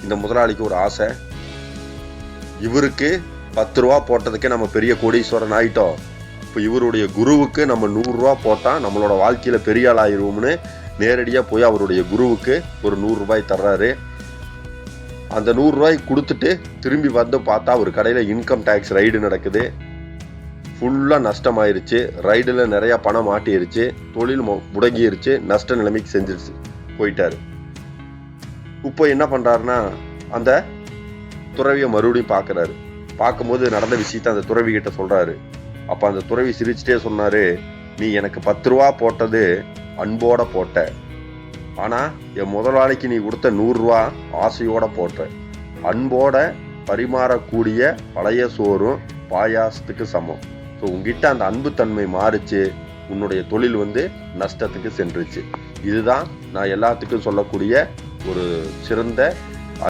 இந்த முதலாளிக்கு ஒரு ஆசை, இவருக்கு 10 ரூபா போட்டதுக்கே நம்ம பெரிய கோடீஸ்வரன் ஆயிட்டோம், இப்போ இவருடைய குருவுக்கு நம்ம 100 ரூபா போட்டால் நம்மளோட வாழ்க்கையில் பெரிய ஆள் ஆயிடுவோம்னு நேரடியாக போய் அவருடைய குருவுக்கு ஒரு 100 ரூபாய் தர்றாரு. அந்த 100 ரூபாய் கொடுத்துட்டு திரும்பி வந்து பார்த்தா ஒரு கடையில் இன்கம் டேக்ஸ் ரைடு நடக்குது. ஃபுல்லாக நஷ்டமாயிருச்சு. ரைடில் நிறையா பணம் மாட்டிருச்சு. தொழில் முடங்கிருச்சு. நஷ்ட நிலைமைக்கு செஞ்சிருச்சு. போயிட்டாரு. இப்போ என்ன பண்ணுறாருன்னா அந்த துறவியை மறுபடியும் பார்க்குறாரு. பார்க்கும்போது நடந்த விஷயத்த அந்த துறவி கிட்ட சொல்கிறாரு. அப்போ அந்த துறவி சிரிச்சுட்டே சொன்னார், நீ எனக்கு 10 ரூபா போட்டது அன்போட போட்ட, ஆனால் என் முதலாளிக்கு நீ கொடுத்த 100 ரூபா ஆசையோட போட்ட. அன்போட பரிமாறக்கூடிய பழைய சோறும் பாயாசத்துக்கு சமம். ஸோ உங்ககிட்ட அந்த அன்பு தன்மை மாறிச்சு, உன்னுடைய தொழில் நஷ்டத்துக்கு சென்றுச்சு. இதுதான் நான் எல்லாத்துக்கும் சொல்லக்கூடிய ஒரு சிறந்த